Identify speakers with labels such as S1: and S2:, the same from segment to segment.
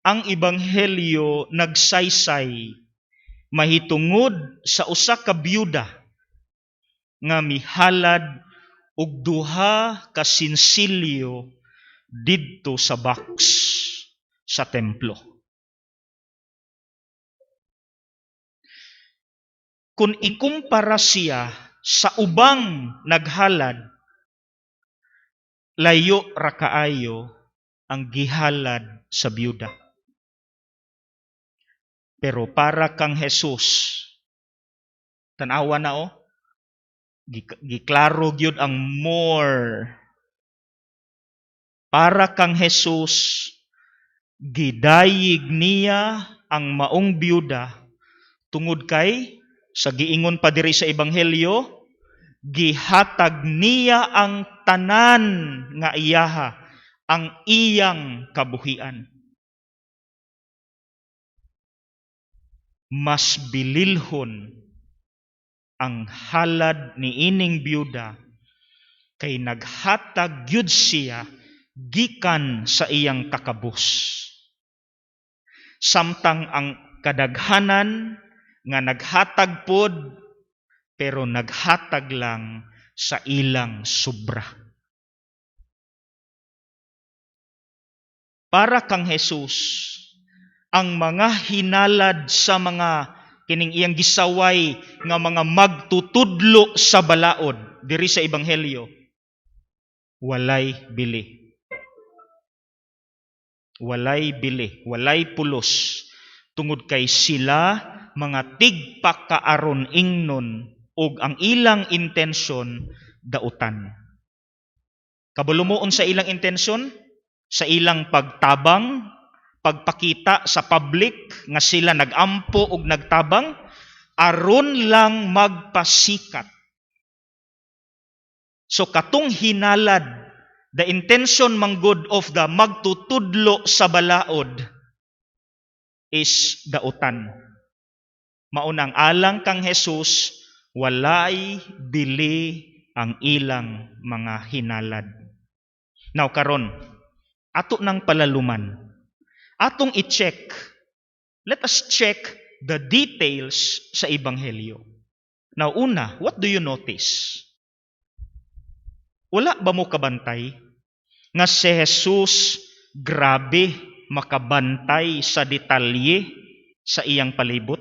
S1: ang ebanghelyo nagsaysay mahitungod sa usa ka byuda nga mihalad og duha ka sinsilyo didto sa box sa templo. Kung ikumpara siya sa ubang naghalad, layo ra kaayo ang gihalad sa byuda. Pero para kang Jesus, tanawa na giklaro gyud ang more. Para kang Jesus, gidayig niya ang maong byuda tungod kay sa giingon pa diri sa ebanghelyo, gihatag niya ang tanan nga iyaha, ang iyang kabuhian. Mas bililhon ang halad ni ining byuda kay naghatag gyud siya gikan sa iyang kakabus. Samtang ang kadaghanan nga naghatag pod pero naghatag lang sa ilang sobra. Para kang Jesus, ang mga hinalad sa mga kining iyang gisaway nga mga magtutudlo sa balaod diri sa ebanghelyo, walay bili. Walay bili, walay pulos. Tungod kay sila mga tigpakaaron ingnon ug ang ilang intensyon dautan. Kabulumoon sa ilang intensyon, sa ilang pagtabang, pagpakita sa public nga sila nagampo ug nagtabang aron lang magpasikat. So katong hinalad, the intention manggod of the magtutudlo sa balaod is dautan. Maunang alang kang Jesus, walay bili ang ilang mga hinalad. Now karon, ato nang palaluman. Atong i-check. Let us check the details sa ebanghelyo. Now una, what do you notice? Wala ba mo kabantay nga si Jesus grabe makabantay sa detalye sa iyang palibot?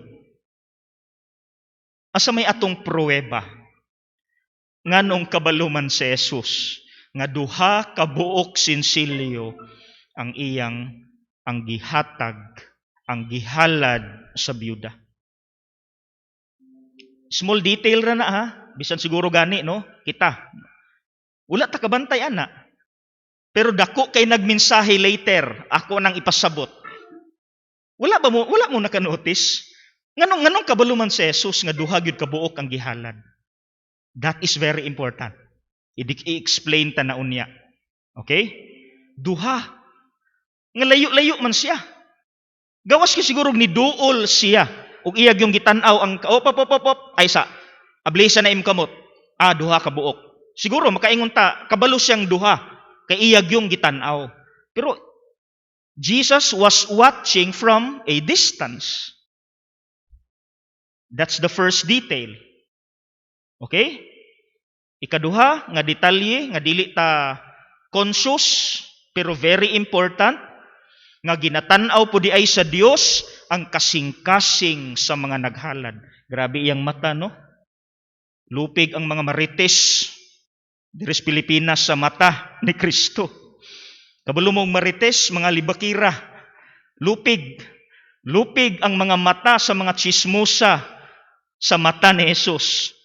S1: Asa may atong pruweba nganong kabaluman si Jesus nga duha ka buok sinsilyo ang gihatag, ang gihalad sa byuda. Small detail ra na bisan siguro gani no kita. Wala ta kabantay ana. Pero dako kay nagmensahe later, ako nang ipasabot. Wala mo naka-notice? Nganong kabaluman si Jesus nga duha gyud ka buok ang gihalad. That is very important. I-explain ta na unya. Okay? Duha. Nga layo-layo man siya. Gawas ki siguro ni duol siya. Ug iyag yung gitan-aw ang ay sa ablesa na imkamot. Duha ka buok. Siguro makaingon ta kabalo siyang duha kay iyag yung gitan-aw. Pero Jesus was watching from a distance. That's the first detail. Okay? Ikaduha nga detalye nga dili ta conscious pero very important nga ginatan-aw po di ay sa Dios ang kasing-kasing sa mga naghalad. Grabe iyang mata no. Lupig ang mga marites diri sa Pilipinas sa mata ni Kristo. Kabalo mong marites, mga libakira. Lupig ang mga mata sa mga chismosa sa mata ni Jesus.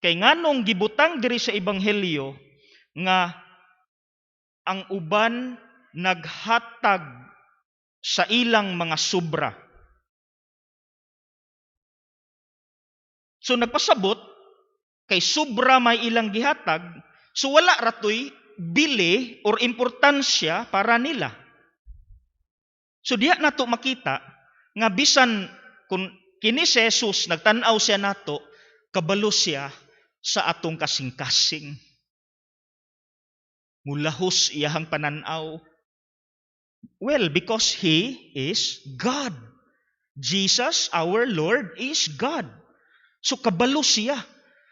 S1: Kay nganong gibutang diri sa ebanghelyo nga ang uban naghatag sa ilang mga sobra. So nagpasabot kay sobra may ilang gihatag, so wala ratoy bili or importansya para nila. So diha nato makita nga bisan kung kini si Jesus nagtan-aw siya nato, kabalo siya sa atong kasing-kasing. Mulahos iyahang pananaw. Well, because He is God. Jesus, our Lord, is God. So kabalo siya.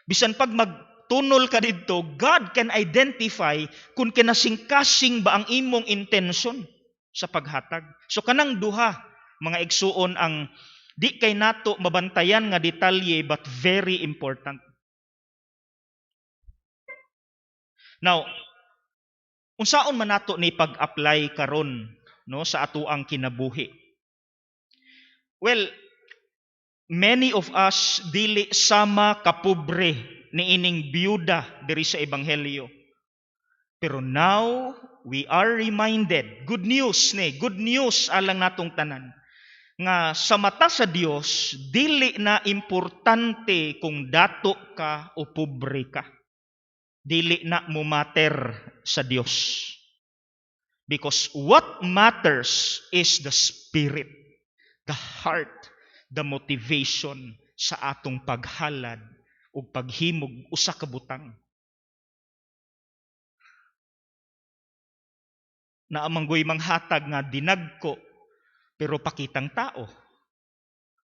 S1: Bisan pag magtunol ka dito, God can identify kung kinasing-kasing ba ang imong intention sa paghatag. So kanang duha, mga igsuon, ang di kay nato mabantayan nga detalye but very important. Now, unsaon man nato ni pag-apply karon no sa atoang kinabuhi? Well, many of us dili sama kapobre ni ining biyuda diri sa ebanghelyo. Pero now we are reminded, good news alang natong tanan, nga sa mata sa Dios dili na importante kung dato ka o pobre ka. Dili na mo matter sa Dios. Because what matters is the spirit, the heart, the motivation sa atong paghalad o paghimog usa ka butang. Na amanggoy manghatag nga dinagko pero pakitang tao.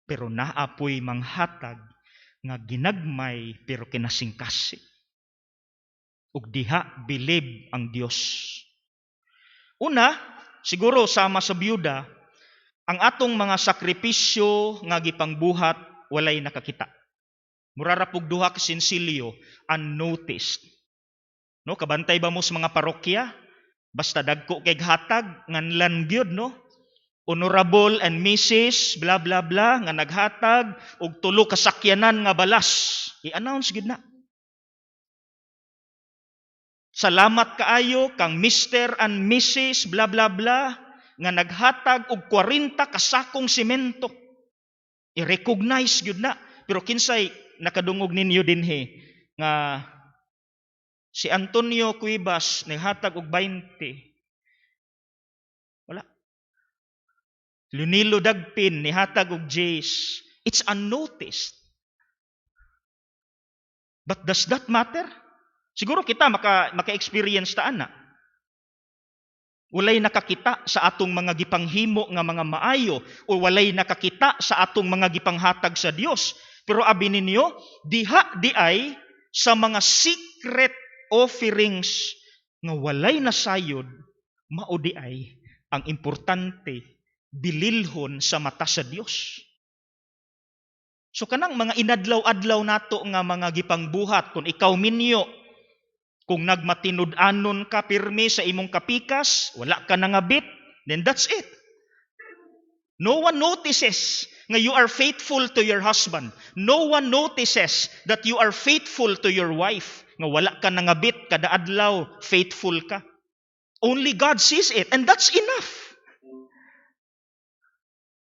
S1: Pero naapoy manghatag nga ginagmay pero kinasingkasi. Ug diha bilib ang Dios. Una, siguro sama sa biyuda, ang atong mga sakripisyo nga gipangbuhat walay nakakita. Murara pug duha ka sensilyo unnoticed. No, kabantay ba mo sa mga parokya? Basta dagko kay hatag nganlan gyud no. Honorable and Mrs. blah blah blah nga naghatag og tulo ka sakyanan nga balas. I-announce gyud na. Salamat kaayo kang Mr. and Mrs. blah blah blah nga naghatag og 40 ka sakong semento. I-recognize gyud na. Pero kinsay nakadungog ninyo dinhi nga si Antonio Cuevas naghatag og 20. Wala. Lunilo Dagpin nihatag og Jace. It's unnoticed. But does that matter? Siguro kita maka-experience ta ana. Walay nakakita sa atong mga gipanghimo nga mga maayo o walay nakakita sa atong mga gipanghatag sa Dios. Pero abi ninyo, diha di ay sa mga secret offerings nga walay nasayod, mao di ay ang importante bililhon sa mata sa Dios. So kanang mga inadlaw-adlaw nato nga mga gipangbuhat, kung ikaw minyo, kung nagmatinud-anon ka pirmi sa imong kapikas, wala ka nangabit, then that's it. No one notices nga you are faithful to your husband. No one notices that you are faithful to your wife. Nga wala ka nangabit, kada adlaw, faithful ka. Only God sees it, and that's enough.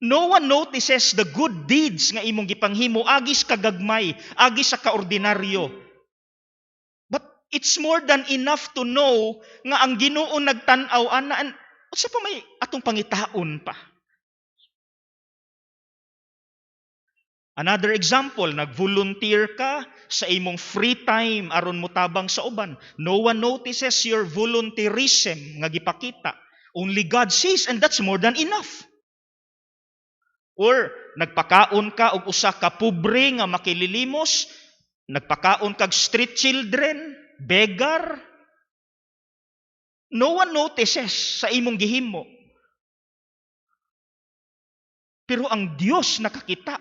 S1: No one notices the good deeds nga imong gipanghimo, agis kagagmay, agis sa kaordinaryo. But it's more than enough to know nga ang Ginoo nagtan-aw ana, unsa pa may atong pangitaon pa. Another example, nag-volunteer ka sa imong free time aron mutabang sa uban. No one notices your volunteerism nga gipakita. Only God sees, and that's more than enough. Or nagpakaon ka og usa ka pobre nga makililimos, nagpakaon kag street children, beggar. No one notices sa imong gihimo. Pero ang Dios nakakita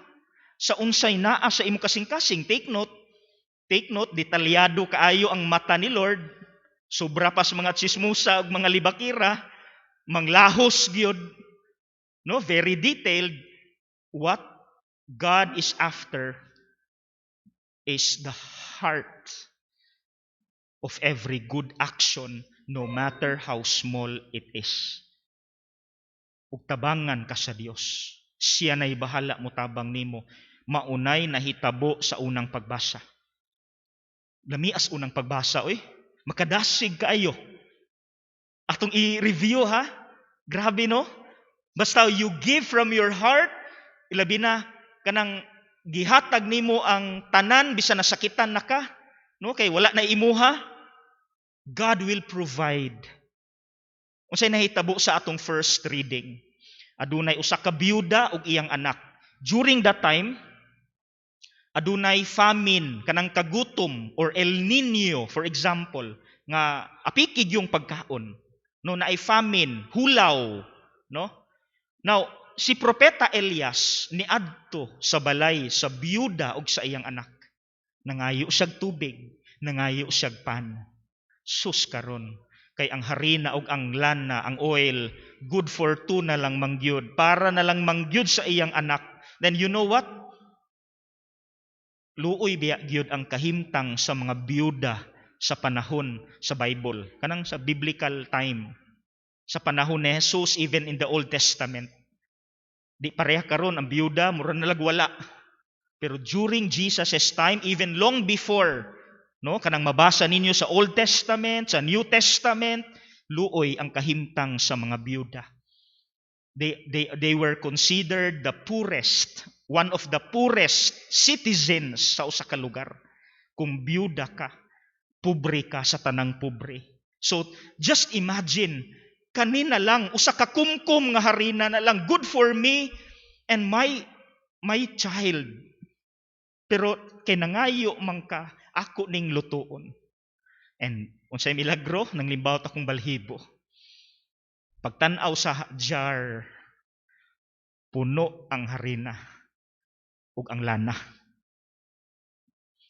S1: sa unsay naa sa imong kasing-kasing. Take note, detalyado kaayo ang mata ni Lord. Sobra pa sa mga tsismusa ug mga libakira, manglahos gyud. No, very detailed. What God is after is the heart of every good action, no matter how small it is. Ug tabangan ka sa Dios. Siya na'y bahala mo tabang nimo. Maunay nahitabo sa unang pagbasa. Lamias unang pagbasa, oy. Makadasig kaayo. Atong i-review ha. Grabe no? Basta you give from your heart, ilabi na kanang gihatag nimo ang tanan bisan nasakitan na ka, no, kay wala na imuha, God will provide. Unsay nahitabo sa atong first reading? Adunay usa ka byuda ug iyang anak. During that time, adunay famine, kanang kagutom or El Nino, for example, nga apikig yung pagkaon. No, naay famine, hulaw, no? Now, si propeta Elias niadto sa balay sa byuda ug sa iyang anak. Nangayo siyag tubig, nangayo siyag pan. Sus karon kay ang harina ug ang lana, ang oil, good for two na lang mangyud, para na lang mangyud sa iyang anak. Then you know what? Luoy biya gyud ang kahimtang sa mga byuda sa panahon sa Bible, kanang sa biblical time. Sa panahon ni Jesus, even in the Old Testament. Di pareha karon ang byuda, mura na wala. Pero during Jesus' time, even long before, no, kanang mabasa ninyo sa Old Testament, sa New Testament, luoy ang kahimtang sa mga byuda. They were considered the poorest, one of the poorest citizens sa usa ka lugar. Kung byuda ka, pobre ka sa tanang pobre. So, just imagine, kanina lang, usa ka kumkum nga harina na lang, good for me and my child. Pero kay nangayo man ka, ako ning lutuon. And unsay milagro, nang limbawt akong balhibo. Pagtan-aw sa jar, puno ang harina ug ang lana.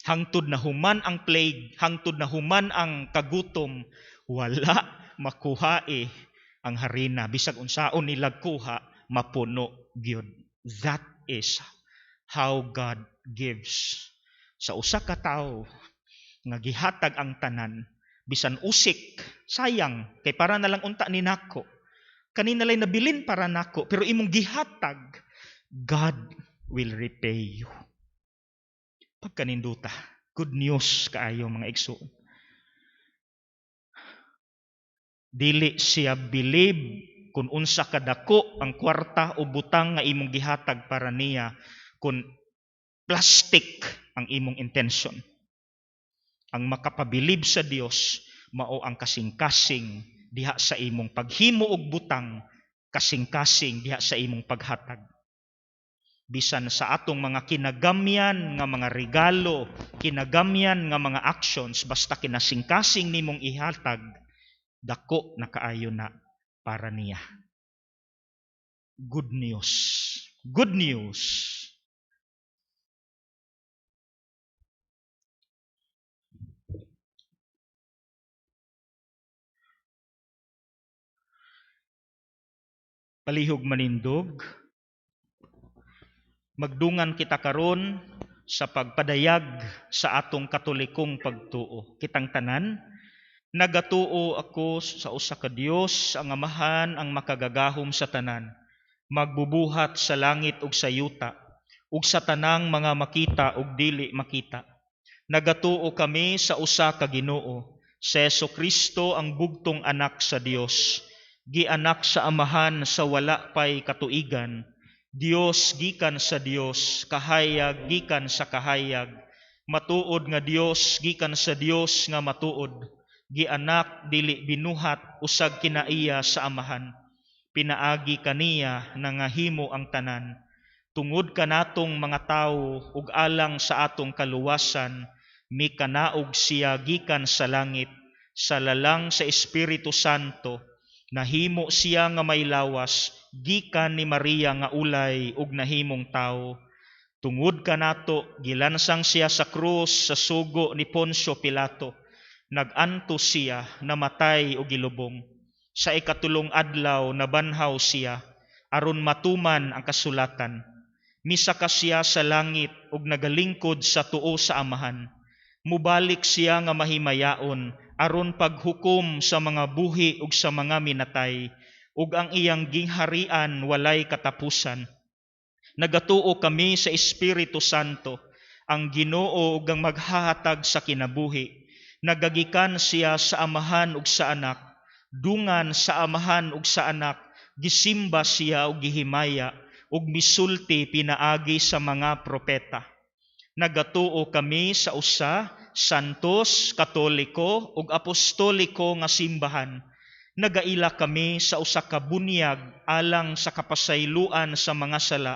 S1: Hangtod na human ang plague, hangtod na human ang kagutom, wala makuhae ang harina. Bisag unsaon nila kuha, mapuno gyud. That is how God gives. Sa usa ka tawo nga gihatag ang tanan, bisan usik, sayang, kay para na lang unta ni nako. Kanina lay nabilin para nako, pero imong gihatag, God will repay you. Pagkaninduta, good news kaayo mga igsoon. Dili siya believe kung unsa kadako ang kwarta o butang nga imong gihatag para niya, kung plastic ang imong intention. Ang makapabilib sa Dios mao ang kasing-kasing diha sa imong paghimo og butang, kasing-kasing diha sa imong paghatag. Bisan sa atong mga kinagamyan nga mga regalo, kinagamyan nga mga actions, basta kinasing-kasing nimong ihatag, dako na kaayo na para niya. Good news. Good news. Palihog manindog, magdungan kita karon sa pagpadayag sa atong katolikong pagtuo. Kitang tanan, nagatuo ako sa usa ka Dios, ang Amahan, ang makagagahom sa tanan, magbubuhat sa langit ug sa yuta, ug sa tanang mga makita ug dili makita. Nagatuo kami sa usa ka Ginoo, sa Jesu-Kristo ang bugtong anak sa Dios, gianak sa Amahan sa wala pay katuigan, Dios gikan sa Dios, kahayag gikan sa kahayag, matuod nga Dios gikan sa Dios nga matuod, gianak dili binuhat usag kinaiya sa Amahan, pinaagi kaniya nangahimo ang tanan, tungod kanatong mga tawo ug alang sa atong kaluwasan, mikanaog siya gikan sa langit, sa lalang sa Espiritu Santo, nahimo siya nga may lawas, gikan ni Maria nga ulay ug nahimong tawo. Tungod kanato, gilansang siya sa krus sa sugo ni Poncio Pilato. Naganto siya, namatay ug gilubong. Sa ikatulong adlaw, nabanhaw siya, aron matuman ang kasulatan. Misaka siya sa langit ug nagalingkod sa tuo sa Amahan. Mubalik siya nga mahimayaon, aron paghukom sa mga buhi ug sa mga minatay, ug ang iyang gingharian walay katapusan. Nagatuo kami sa Espiritu Santo, ang Ginoo ug ang maghahatag sa kinabuhi. Nagagikan siya sa Amahan ug sa Anak, dungan sa Amahan ug sa Anak, gisimba siya ug gihimaya, ug misulti pinaagi sa mga propeta. Nagatuo kami sa usa, santos, katoliko ug apostoliko nga simbahan. nagaila kami sa usa ka bunyag alang sa kapasayloan sa mga sala,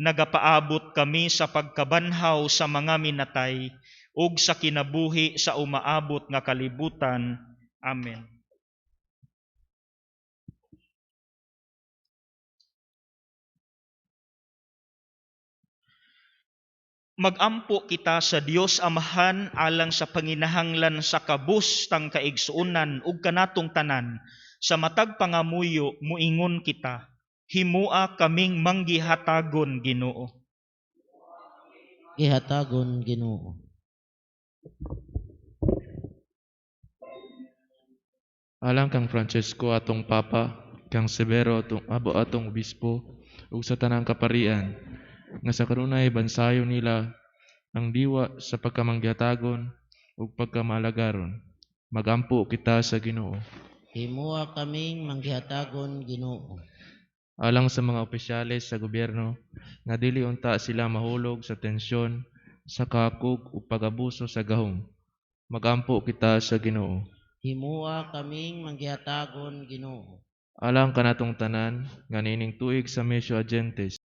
S1: nagapaabot kami sa pagkabanhaw sa mga minatay, ug sa kinabuhi sa umaabot nga kalibutan. Amen. Magampo kita sa Dios Amahan alang sa panginahanglan sa kabus tang kaigsuonan ug kanatong tanan, sa matag pangamuyo muingon kita, himua kaming manggihatagon Ginoo.
S2: Gihatagon Ginoo.
S3: Alang kang Francesco atong Papa, kang Severo atong Obispo, ug sa tanang kaparian, nga sa kanunay bansayo nila ang diwa sa pagkamanggihatagon ug pagkamalagaron. Magampo kita sa Ginoo.
S2: Himua kaming manggihatagon Ginoo.
S3: Alang sa mga opisyales sa gobyerno, nga dili unta sila mahulog sa tensyon, sa kakug ug pag-abuso sa gahom. Magampo kita sa Ginoo.
S2: Himua kaming manggihatagon Ginoo.
S3: Alang kanatong tanan, nga nining tuig sa Mesio Agentes,